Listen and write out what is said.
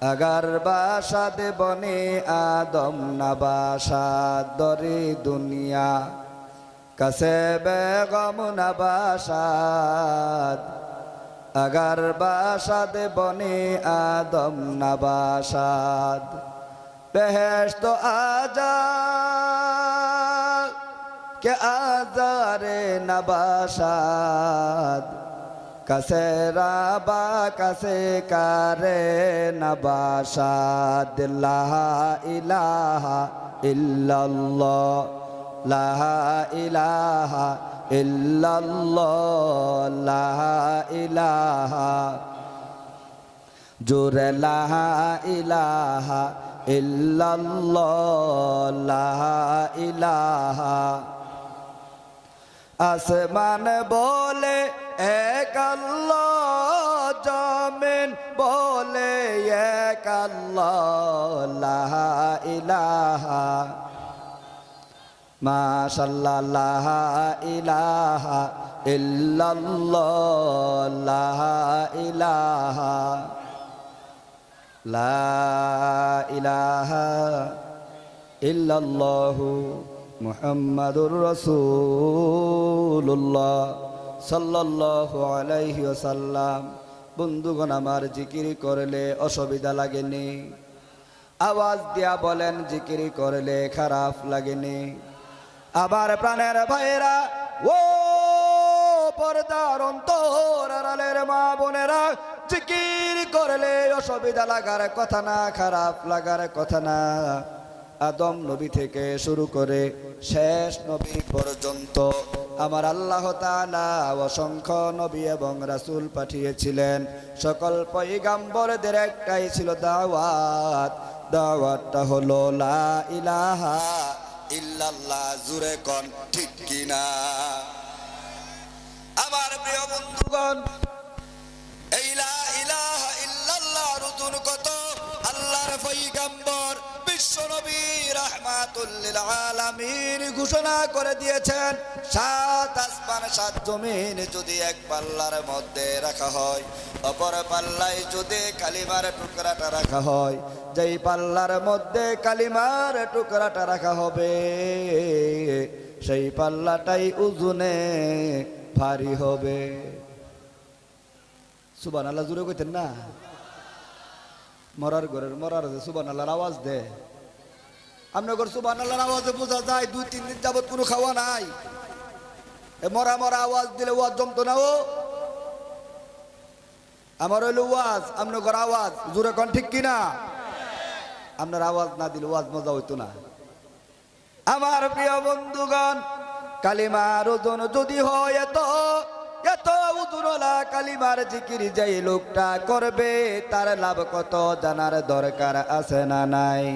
अगर बाशाद बने आदम नबाशाद दरी दुनिया कसे बेगम नबाशाद अगर बाशाद बने आदम नबाशाद बेहेश्त आजाद के आजारे नबाशाद कसे राबा कसे कारे नबाशाद ला इलाहा इल्लल्लाह ला इलाहा इल्लल्लाह ला इलाहा जुरे ला इलाहा इल्लल्लाह ला इलाहा आसमान बोले एक अल्लाह जमीन बोले एक अल्लाह ला इलाहा माशाअल्लाह ला इलाहा इल्लल्लाह ला इलाहा ला इलाहा इल्लल्लाहु मुहम्मदुर रसूलुल्लाह सल्लल्लाहु अलैहि वसल्लम। बंधुगण आमार जिकिर करले असुविधा लागेनी? आवाज दिया बोलेन जिकिर करले खाराप लागेनी? आबार प्राणेर भाईरा ओ पर्दार अंतर आড়ালের মা বোনেরা जिकिर करले असुविधा लागार कथा ना, खाराप लागार कथा ना। आदम नबी थेके शुरू करे शेष नबी पर्यन्त आमार आल्लाह ताआला असंख्य नबी एवं रासूल पाठिয়েছিলেন। सकल पैगम्बरদের একটাই ছিল দাওয়াত। দাওয়াতটা হলো লা ইলাহা ইল্লাল্লাহ। জুরে কোন ঠিক কিনা? আমার প্রিয় বন্ধুগণ, এই লা ইলাহা ইল্লাল্লাহ রুতুন কত আল্লাহর পয়গম্বর বিশ্বনবী রাহমাতুল লিল আলামিন ঘোষণা করে দিয়েছেন। সাত আসমান সাত জমিন যদি এক পাল্লার মধ্যে রাখা হয়, অপর পাল্লায় যদি কালিমার টুকরাটা রাখা হয়, যেই পাল্লার মধ্যে কালিমার টুকরাটা রাখা হবে সেই পাল্লাটাই ওজনে ভারী হবে। সুবহানাল্লাহ জুড়ে কইতেন না? মরার ঘরের মরার সুবহানাল্লাহর আওয়াজ দে। আপনার ঘর সুবহানাল্লাহর আওয়াজে বোঝা যায় 2-3 দিন যাবত কোনো খাওয়া নাই। মরা মরা আওয়াজ দিলে ওয়াজ জমতো না। ও আমার হইলো ওয়াজ, আপনার ঘর আওয়াজ জুড়ে কোন ঠিক কিনা? আপনার আওয়াজ না দিলে ওয়াজ মজা হইতো না। আমার প্রিয় বন্ধুগণ, কালিমার ওজন যদি হয় এত উজুরলা কালিমার জিকির যেই লোকটা করবে তার লাভ কত জানার দরকার আছে না নাই?